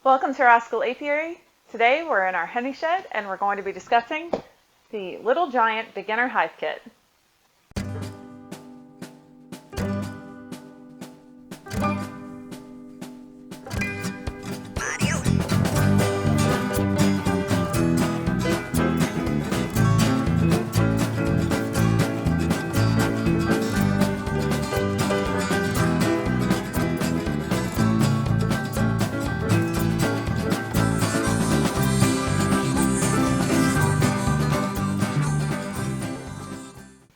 Welcome to Rascal Apiary. Today we're in our honey shed and we're going to be discussing the Little Giant Beginner Hive Kit.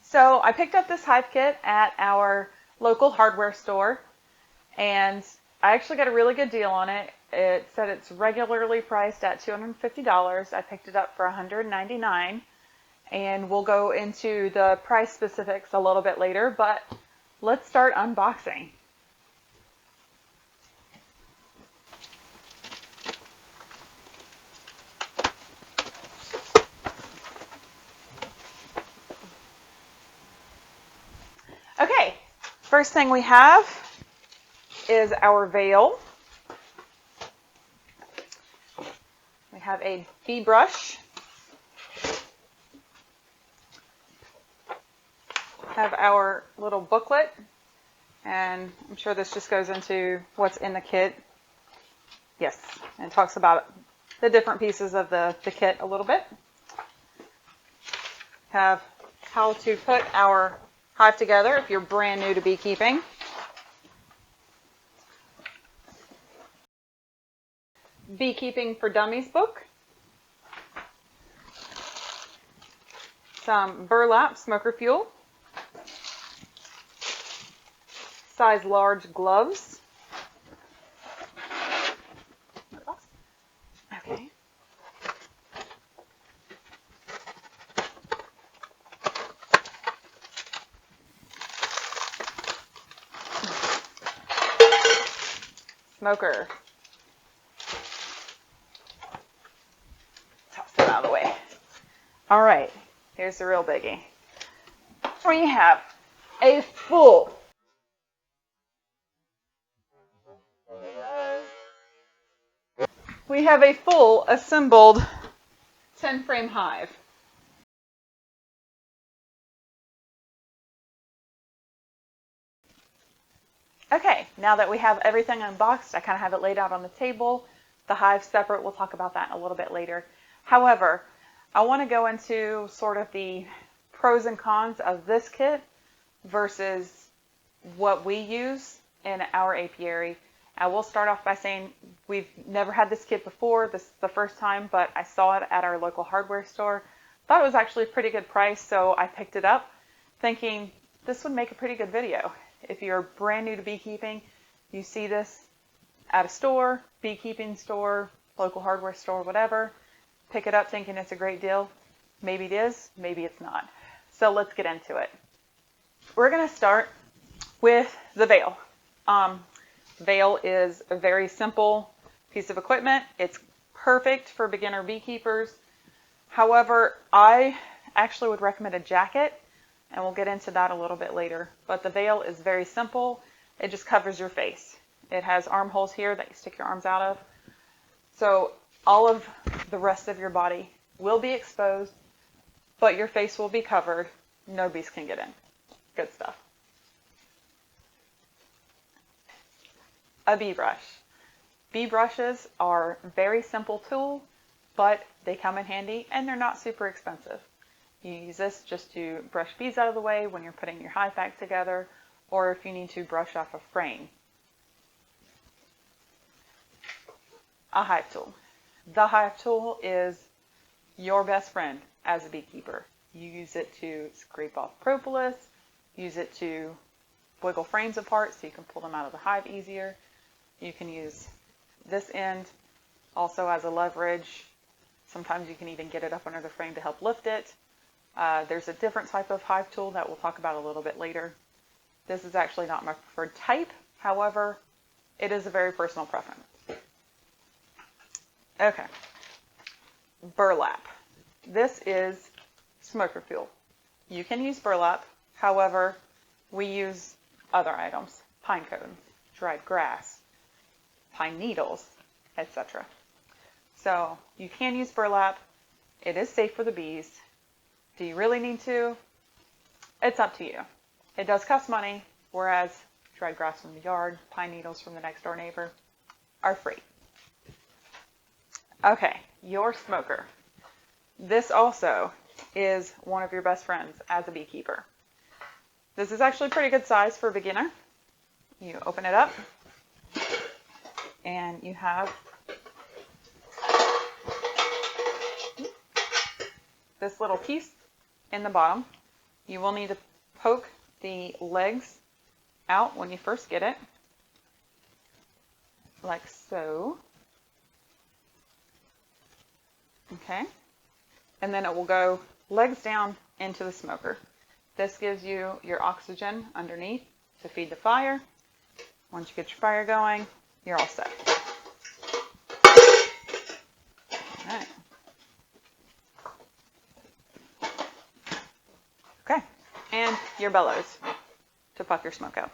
So I picked up this hive kit at our local hardware store and I actually got a really good deal on it. It said it's regularly priced at $250. I picked it up for $199 and we'll go into the price specifics a little bit later, but let's start unboxing. Okay, first thing we have is our veil. We have a bee brush. Have our little booklet, and I'm sure this just goes into what's in the kit. Yes, and talks about the different pieces of the kit a little bit. Have how to put our hive together if you're brand new to beekeeping. Beekeeping for Dummies book. Some burlap smoker fuel. Size large gloves. Okay. Smoker. Toss that out of the way. All right, here's the real biggie. We have a full assembled 10-frame hive. Okay, now that we have everything unboxed, I kind of have it laid out on the table. The hive separate, we'll talk about that a little bit later. However, I want to go into sort of the pros and cons of this kit versus what we use in our apiary. I will start off by saying we've never had this kit before. This is the first time, but I saw it at our local hardware store. Thought it was actually a pretty good price, so I picked it up thinking this would make a pretty good video. If you're brand new to beekeeping, you see this at a store, beekeeping store, local hardware store, whatever, pick it up thinking it's a great deal. Maybe it is, maybe it's not. So let's get into it. We're going to start with the veil. Veil is a very simple piece of equipment. It's perfect for beginner beekeepers. However, I actually would recommend a jacket, and we'll get into that a little bit later. But the veil is very simple. It just covers your face. It has armholes here that you stick your arms out of. So all of the rest of your body will be exposed, but your face will be covered. No bees can get in. Good stuff. A bee brush. Bee brushes are a very simple tool, but they come in handy and they're not super expensive. You use this just to brush bees out of the way when you're putting your hive back together, or if you need to brush off a frame. A hive tool. The hive tool is your best friend as a beekeeper. You use it to scrape off propolis, use it to wiggle frames apart so you can pull them out of the hive easier. You can use this end also as a leverage. Sometimes you can even get it up under the frame to help lift it. There's a different type of hive tool that we'll talk about a little bit later. This is actually not my preferred type. However, it is a very personal preference. Okay. Burlap. This is smoker fuel. You can use burlap. However, we use other items. Pine cones, dried grass, pine needles, etc. So you can use burlap. It is safe for the bees. Do you really need to? It's up to you. It does cost money, whereas dried grass from the yard, pine needles from the next door neighbor are free. Okay, your smoker. This also is one of your best friends as a beekeeper. This is actually pretty good size for a beginner. You open it up and you have this little piece in the bottom. You will need to poke the legs out when you first get it, like so. Okay, and then it will go legs down into the smoker. This gives you your oxygen underneath to feed the fire. Once you get your fire going, you're all set. All right. Okay, and your bellows to puff your smoke out.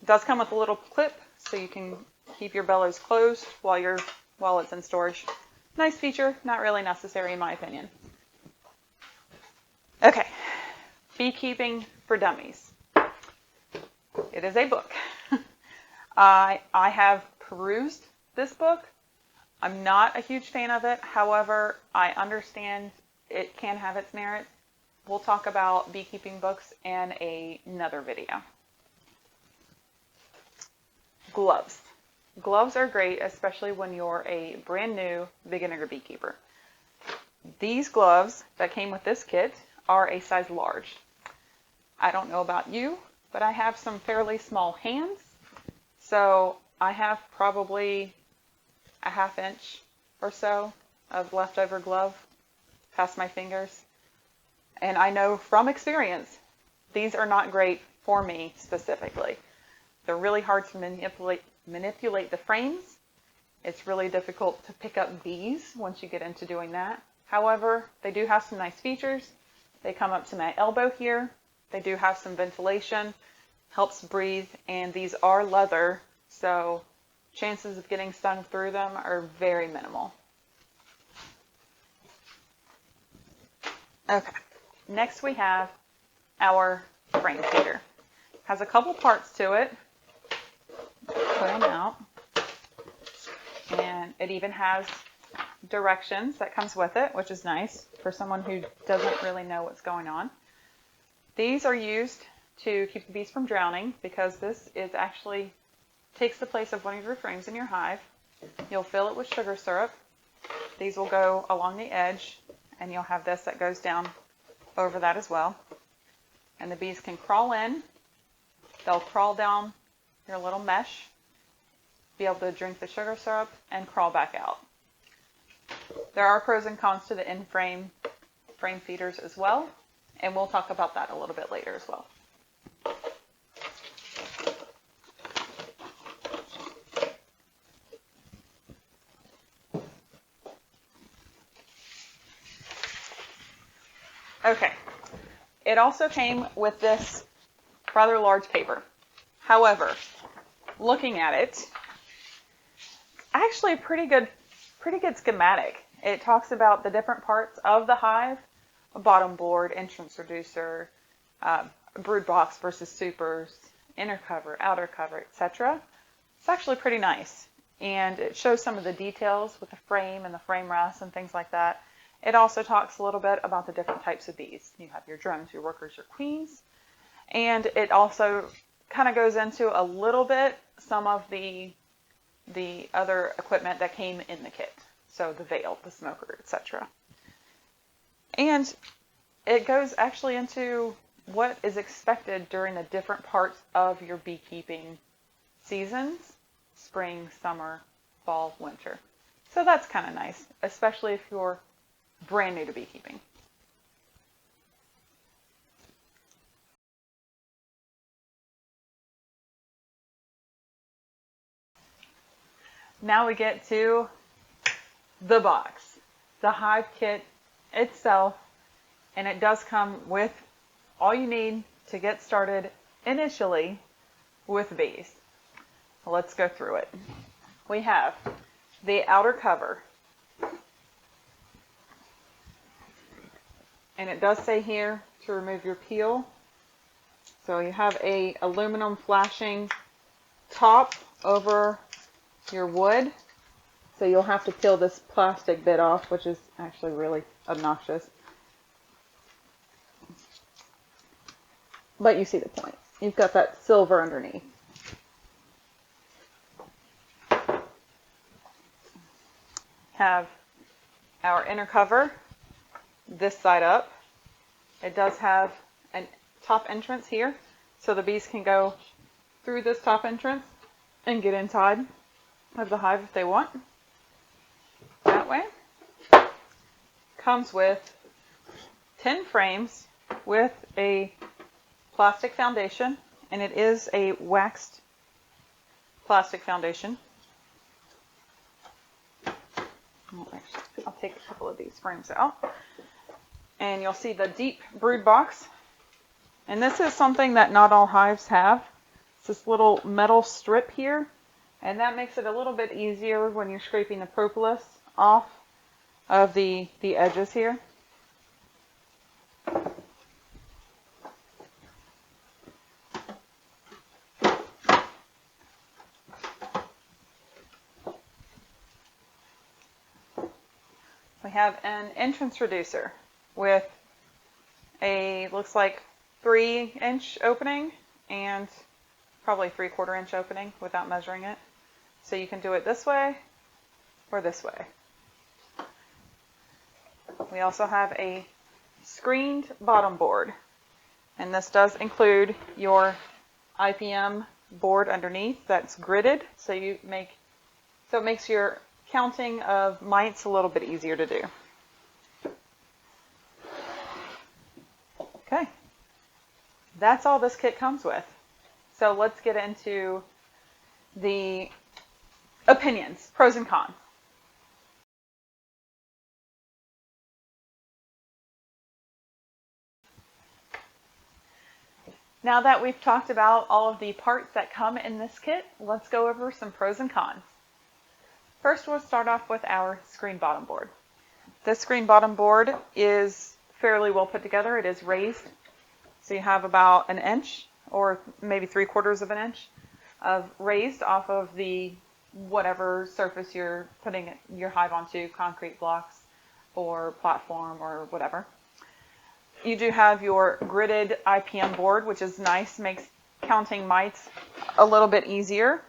It does come with a little clip so you can keep your bellows closed while it's in storage. Nice feature, not really necessary in my opinion. Okay, Beekeeping for Dummies. It is a book. I have perused this book. I'm not a huge fan of it. However, I understand it can have its merits. We'll talk about beekeeping books in another video. Gloves. Gloves are great, especially when you're a brand new beginner beekeeper. These gloves that came with this kit are a size large. I don't know about you, but I have some fairly small hands, so I have probably a ½ inch or so of leftover glove past my fingers. And I know from experience, these are not great for me specifically. They're really hard to manipulate the frames. It's really difficult to pick up bees once you get into doing that. However, they do have some nice features. They come up to my elbow here. They do have some ventilation, helps breathe, and these are leather, so chances of getting stung through them are very minimal. Okay, next we have our frame feeder. Has a couple parts to it. Put them out. And it even has directions that comes with it, which is nice for someone who doesn't really know what's going on. These are used to keep the bees from drowning because this is actually takes the place of one of your frames in your hive. You'll fill it with sugar syrup. These will go along the edge, and you'll have this that goes down over that as well. And the bees can crawl in. They'll crawl down your little mesh, be able to drink the sugar syrup, and crawl back out. There are pros and cons to the in-frame frame feeders as well, and we'll talk about that a little bit later as well. Okay, it also came with this rather large paper. However, looking at it, actually a pretty good schematic. It talks about the different parts of the hive, a bottom board, entrance reducer, brood box versus supers, inner cover, outer cover, etc. It's actually pretty nice, and it shows some of the details with the frame and the frame rest and things like that. It also talks a little bit about the different types of bees. You have your drones, your workers, your queens, and it also kind of goes into a little bit some of the other equipment that came in the kit. So the veil, the smoker, etc. And it goes actually into what is expected during the different parts of your beekeeping seasons: spring, summer, fall, winter. So that's kind of nice, especially if you're brand new to beekeeping. Now we get to the box, the hive kit itself, and it does come with all you need to get started initially with bees. Let's go through it. We have the outer cover. And it does say here to remove your peel. So you have a aluminum flashing top over your wood. So you'll have to peel this plastic bit off, which is actually really obnoxious. But you see the point. You've got that silver underneath. Have our inner cover this side up. It does have a top entrance here, so the bees can go through this top entrance and get inside of the hive if they want. That way. Comes with 10 frames with a plastic foundation, and it is a waxed plastic foundation. I'll take a couple of these frames out. And you'll see the deep brood box. And this is something that not all hives have. It's this little metal strip here. And that makes it a little bit easier when you're scraping the propolis off of the edges here. We have an entrance reducer with a, looks like 3-inch opening and probably 3/4 inch opening without measuring it. So you can do it this way or this way. We also have a screened bottom board, and this does include your IPM board underneath that's gridded, so it makes your counting of mites a little bit easier to do. Okay, that's all this kit comes with. So let's get into the opinions, pros and cons. Now that we've talked about all of the parts that come in this kit, let's go over some pros and cons. First, we'll start off with our screen bottom board. This screen bottom board is fairly well put together. It is raised, so you have about 1 inch or maybe 3/4 of an inch of raised off of the whatever surface you're putting your hive onto, concrete blocks or platform or whatever. You do have your gridded IPM board, which is nice, makes counting mites a little bit easier.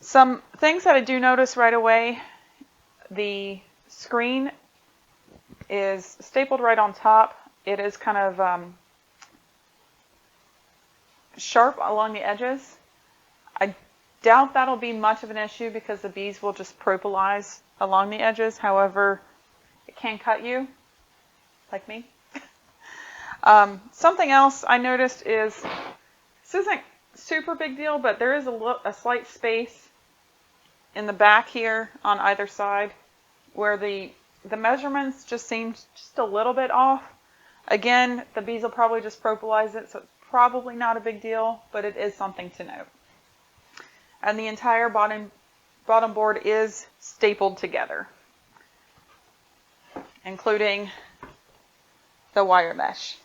Some things that I do notice right away, the screen is stapled right on top. It is kind of sharp along the edges. I doubt that'll be much of an issue because the bees will just propolis along the edges. However, it can cut you, like me. Something else I noticed is, this isn't super big deal, but there is a slight space in the back here on either side where the measurements just seemed just a little bit off. Again, the bees will probably just propolis it, so it's probably not a big deal, but it is something to note. And the entire bottom board is stapled together, including the wire mesh.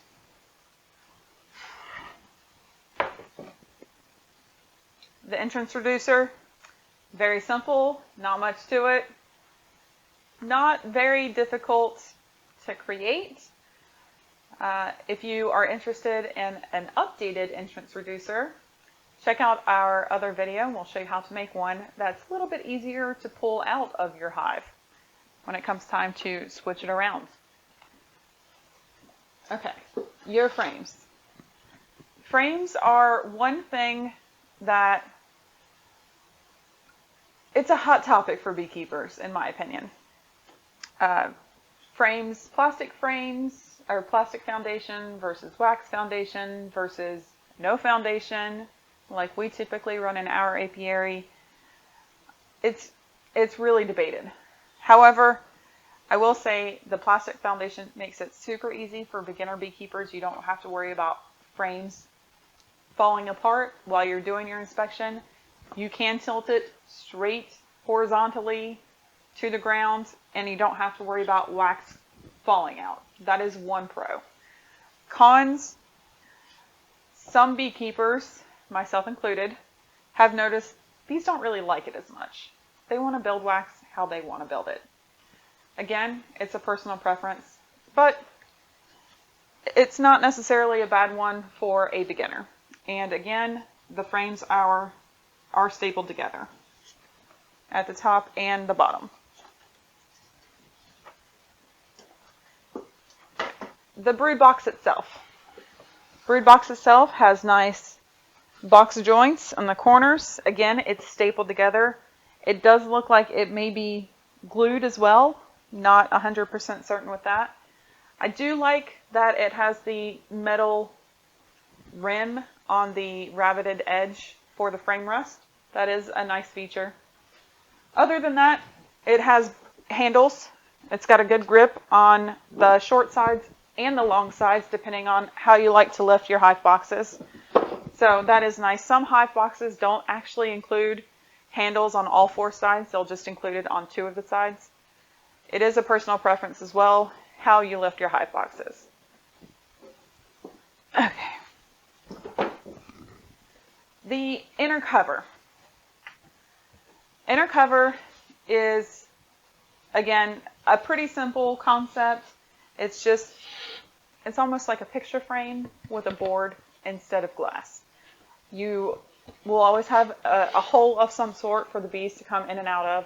The entrance reducer, very simple, not much to it. Not very difficult to create. If you are interested in an updated entrance reducer, check out our other video and we'll show you how to make one that's a little bit easier to pull out of your hive when it comes time to switch it around. Okay, your frames. Frames are one thing that it's a hot topic for beekeepers, in my opinion. Frames, plastic frames, or plastic foundation versus wax foundation versus no foundation, like we typically run in our apiary. It's really debated. However, I will say the plastic foundation makes it super easy for beginner beekeepers. You don't have to worry about frames falling apart while you're doing your inspection. You can tilt it straight horizontally to the ground, and you don't have to worry about wax falling out. That is one pro. Cons, some beekeepers, myself included, have noticed these don't really like it as much. They want to build wax how they want to build it. Again, it's a personal preference, but it's not necessarily a bad one for a beginner. And again, the frames are stapled together at the top and the bottom. The brood box itself. Brood box itself has nice box joints on the corners. Again, it's stapled together. It does look like it may be glued as well. Not 100% certain with that. I do like that it has the metal rim on the rabbeted edge for the frame rest. That is a nice feature. Other than that, it has handles. It's got a good grip on the short sides and the long sides, depending on how you like to lift your hive boxes. So that is nice. Some hive boxes don't actually include handles on all four sides. They'll just include it on two of the sides. It is a personal preference as well, how you lift your hive boxes. Okay. The inner cover. Inner cover is, again, a pretty simple concept. It's almost like a picture frame with a board instead of glass. You will always have a hole of some sort for the bees to come in and out of.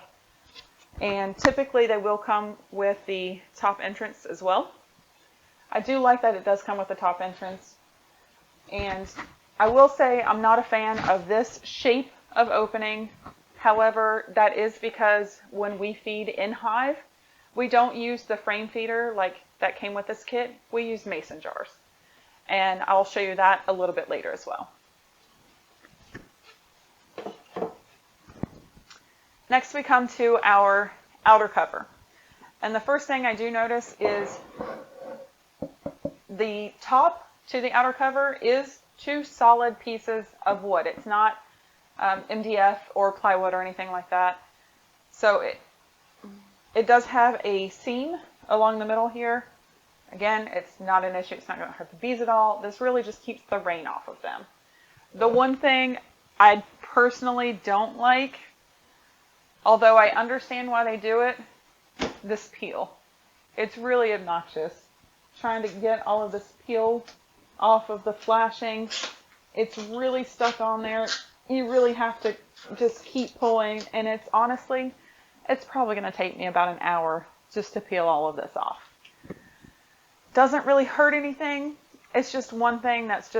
And typically they will come with the top entrance as well. I do like that it does come with the top entrance. And I will say I'm not a fan of this shape of opening. However, that is because when we feed in hive, we don't use the frame feeder like that came with this kit. We use mason jars. And I'll show you that a little bit later as well. Next we come to our outer cover. And the first thing I do notice is the top to the outer cover is two solid pieces of wood. It's not MDF or plywood or anything like that. So it does have a seam along the middle here. Again, it's not an issue. It's not going to hurt the bees at all. This really just keeps the rain off of them. The one thing I personally don't like, although I understand why they do it, this peel. It's really obnoxious. Trying to get all of this peel off of the flashing. It's really stuck on there. You really have to just keep pulling, and it's probably going to take me about an hour just to peel all of this off. Doesn't really hurt anything. It's just one thing that's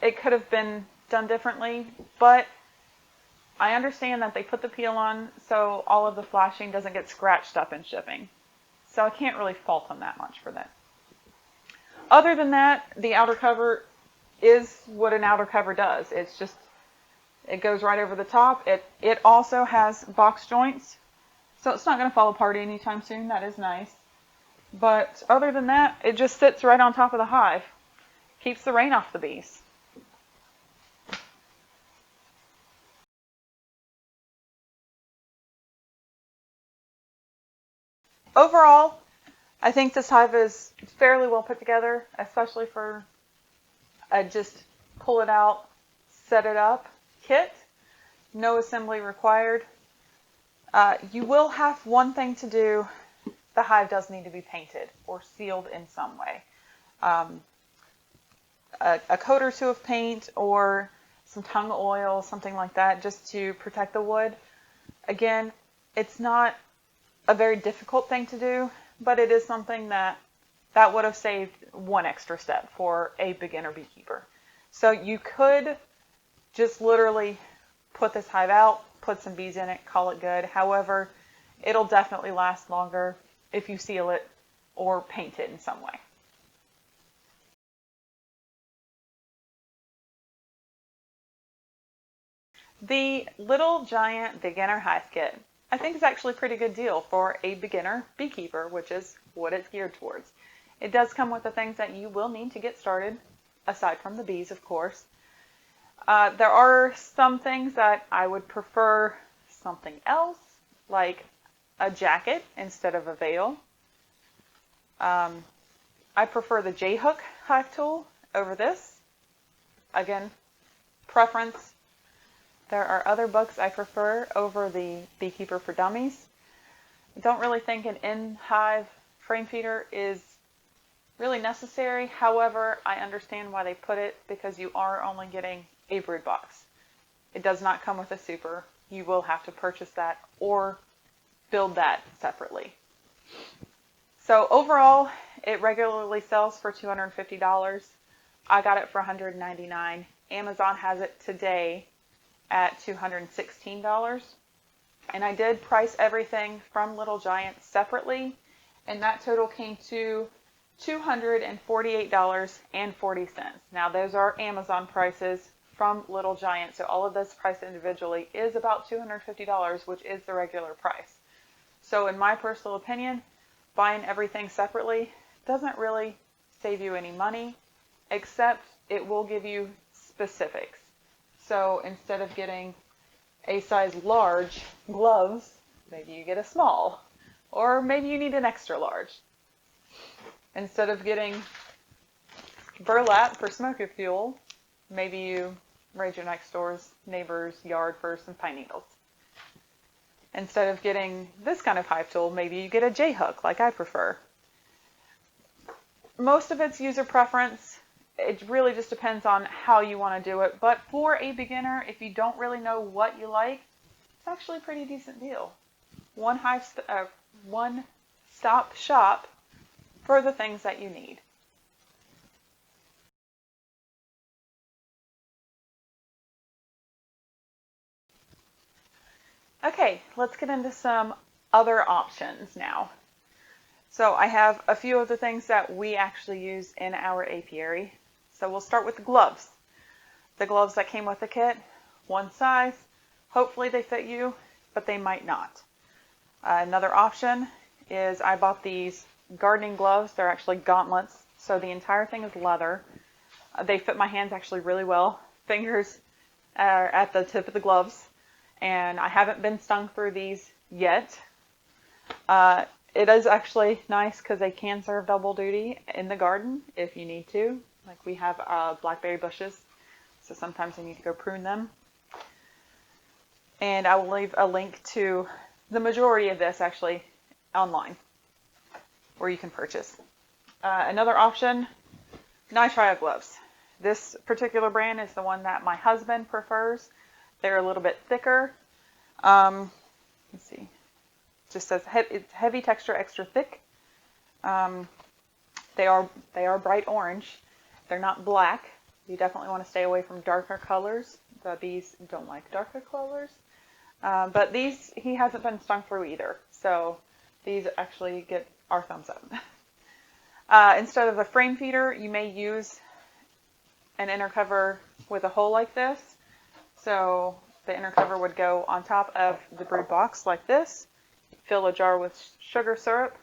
it could have been done differently, but I understand that they put the peel on so all of the flashing doesn't get scratched up in shipping. So I can't really fault them that much for that. Other than that, the outer cover is what an outer cover does. It goes right over the top. It also has box joints, so it's not going to fall apart anytime soon. That is nice. But other than that, it just sits right on top of the hive. Keeps the rain off the bees. Overall, I think this hive is fairly well put together, especially for a just pull it out, set it up kit. No assembly required. You will have one thing to do. The hive does need to be painted or sealed in some way. A coat or two of paint or some tung oil, something like that, just to protect the wood. Again, it's not a very difficult thing to do, but it is something that would have saved one extra step for a beginner beekeeper. So you could just literally put this hive out, put some bees in it, call it good. However, it'll definitely last longer if you seal it or paint it in some way. The Little Giant Beginner Hive Kit, I think is actually a pretty good deal for a beginner beekeeper, which is what it's geared towards. It does come with the things that you will need to get started, aside from the bees, of course. There are some things that I would prefer something else, like a jacket instead of a veil. I prefer the J-hook hive tool over this. Again, preference. There are other books I prefer over the Beekeeper for Dummies. I don't really think an in-hive frame feeder is really necessary. However, I understand why they put it, because you are only getting a brood box. It does not come with a super. You will have to purchase that or build that separately. So overall, it regularly sells for $250. I got it for $199. Amazon has it today at $216. And I did price everything from Little Giant separately, and that total came to $248.40. Now those are Amazon prices from Little Giant, so all of this priced individually is about $250, which is the regular price. So in my personal opinion, buying everything separately doesn't really save you any money, except it will give you specifics. So instead of getting a size large gloves, maybe you get a small, or maybe you need an extra large. Instead of getting burlap for smoker fuel, maybe you raid your next door's neighbor's yard for some pine needles. Instead of getting this kind of hive tool, maybe you get a J-hook like I prefer. Most of it's user preference. It really just depends on how you want to do it. But for a beginner, if you don't really know what you like, it's actually a pretty decent deal. One-stop shop for the things that you need. Okay, let's get into some other options now. So I have a few of the things that we actually use in our apiary. So we'll start with the gloves. The gloves that came with the kit, one size. Hopefully they fit you, but they might not. Another option is I bought these gardening gloves. They're actually gauntlets, so the entire thing is leather. They fit my hands actually really well. Fingers are at the tip of the gloves, and I haven't been stung through these yet. It is actually nice because they can serve double duty in the garden if you need to. Like we have blackberry bushes, so sometimes you need to go prune them. And I will leave a link to the majority of this actually online, where you can purchase. Another option, nitrile gloves. This particular brand is the one that my husband prefers. They're a little bit thicker. Let's see. It just says it's heavy texture, extra thick. They are bright orange. They're not black. You definitely want to stay away from darker colors. The bees don't like darker colors. But these, he hasn't been stung through either. So these actually get our thumbs up. Instead of a frame feeder, you may use an inner cover with a hole like this. So the inner cover would go on top of the brood box like this. Fill a jar with sugar syrup.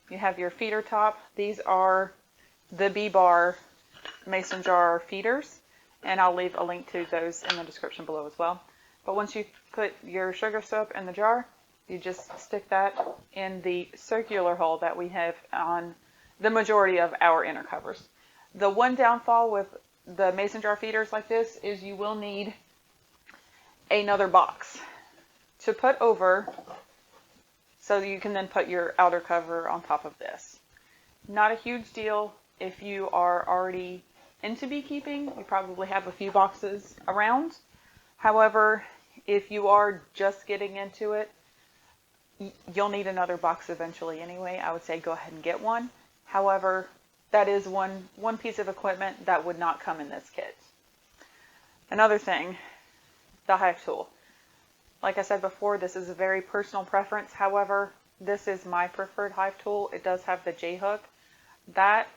You have your feeder top. These are the Bee Bar mason jar feeders, and I'll leave a link to those in the description below as well. But once you put your sugar syrup in the jar, you just stick that in the circular hole that we have on the majority of our inner covers. The one downfall with the mason jar feeders like this is you will need another box to put over, so you can then put your outer cover on top of this. Not a huge deal if you are already into beekeeping. You probably have a few boxes around. However, if you are just getting into it, you'll need another box eventually anyway. I would say go ahead and get one. However, that is one piece of equipment that would not come in this kit. Another thing, the hive tool. Like I said before, this is a very personal preference. However, this is my preferred hive tool. It does have the J-hook. That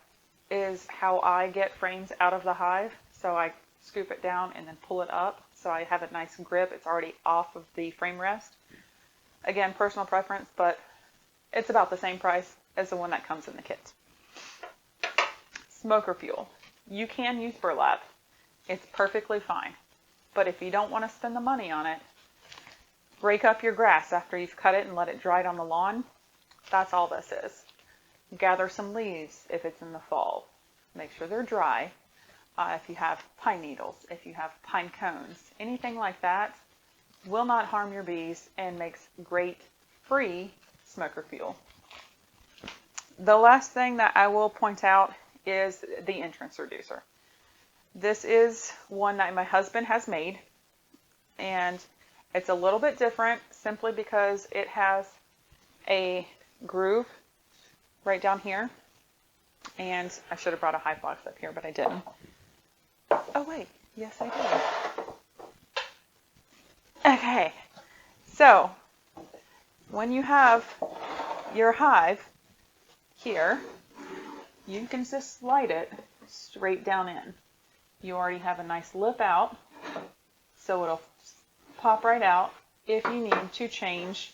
is how I get frames out of the hive. So I scoop it down and then pull it up so I have a nice grip. It's already off of the frame rest. Again, personal preference, but it's about the same price as the one that comes in the kit. Smoker fuel. You can use burlap. It's perfectly fine. But if you don't want to spend the money on it, break up your grass after you've cut it and let it dry on the lawn. That's all this is. Gather some leaves if it's in the fall. Make sure they're dry. If you have pine needles, if you have pine cones, anything like that will not harm your bees and makes great free smoker fuel. The last thing that I will point out is the entrance reducer. This is one that my husband has made, and it's a little bit different simply because it has a groove right down here, and I should have brought a Hive Box up here, but I didn't. Oh wait, yes I did. Okay, so when you have your hive here, you can just slide it straight down in. You already have a nice lip out, so it'll pop right out if you need to change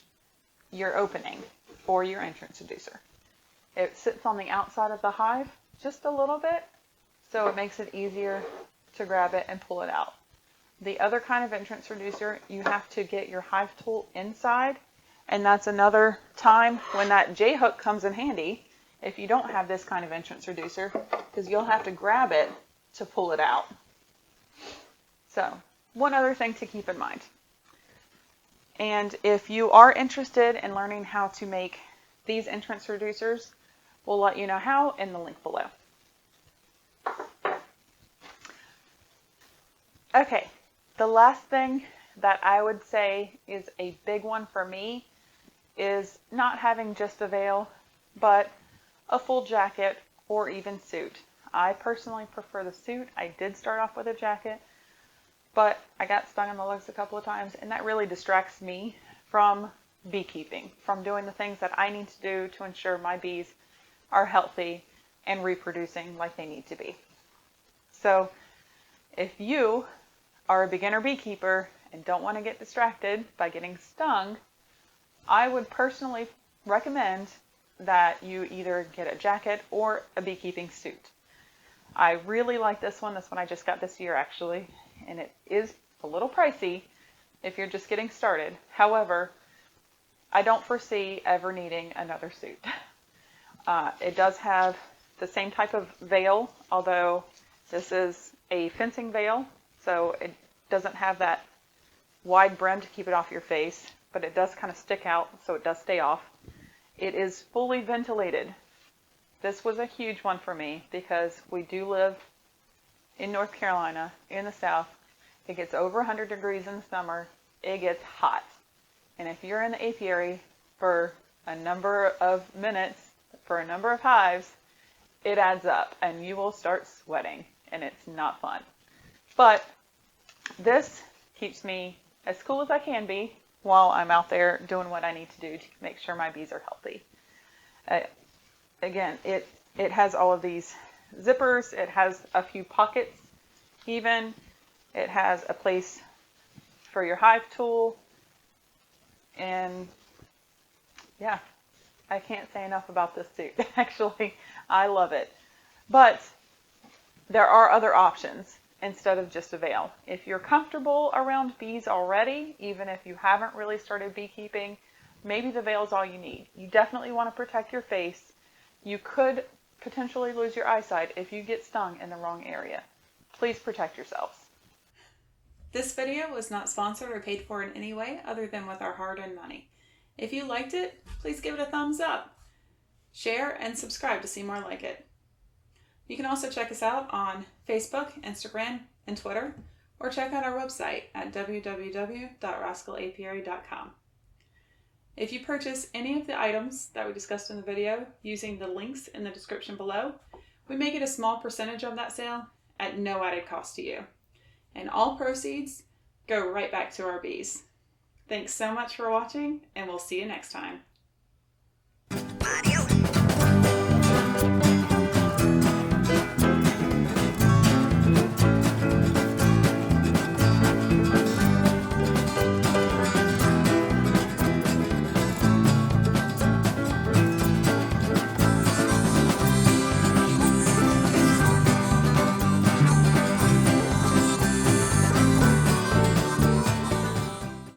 your opening for your entrance reducer. It sits on the outside of the hive just a little bit, so it makes it easier to grab it and pull it out. The other kind of entrance reducer, you have to get your hive tool inside, and that's another time when that J-hook comes in handy if you don't have this kind of entrance reducer, because you'll have to grab it to pull it out. So, one other thing to keep in mind. And if you are interested in learning how to make these entrance reducers, we'll let you know how in the link below. Okay, the last thing that I would say is a big one for me is not having just a veil, but a full jacket or even suit. I personally prefer the suit. I did start off with a jacket, but I got stung in the legs a couple of times, and that really distracts me from beekeeping, from doing the things that I need to do to ensure my bees are healthy and reproducing like they need to be. So if you are a beginner beekeeper and don't want to get distracted by getting stung, I would personally recommend that you either get a jacket or a beekeeping suit. I really like this one. This one I just got this year actually, and it is a little pricey if you're just getting started. However, I don't foresee ever needing another suit. It does have the same type of veil, although this is a fencing veil, so it doesn't have that wide brim to keep it off your face, but it does kind of stick out, so it does stay off. It is fully ventilated. This was a huge one for me because we do live in North Carolina, in the South. It gets over 100 degrees in the summer. It gets hot. And if you're in the apiary for a number of minutes, for a number of hives, it adds up and you will start sweating, and it's not fun. But this keeps me as cool as I can be while I'm out there doing what I need to do to make sure my bees are healthy. Again, it has all of these zippers. It has a few pockets even. It has a place for your hive tool. And yeah, I can't say enough about this suit. Actually, I love it. But there are other options instead of just a veil. If you're comfortable around bees already, even if you haven't really started beekeeping, maybe the veil is all you need. You definitely want to protect your face. You could potentially lose your eyesight if you get stung in the wrong area. Please protect yourselves. This video was not sponsored or paid for in any way other than with our hard-earned money. If you liked it, please give it a thumbs up. Share and subscribe to see more like it. You can also check us out on Facebook, Instagram, and Twitter, or check out our website at www.rascalapiary.com. If you purchase any of the items that we discussed in the video using the links in the description below, we may get a small percentage of that sale at no added cost to you. And all proceeds go right back to our bees. Thanks so much for watching, and we'll see you next time.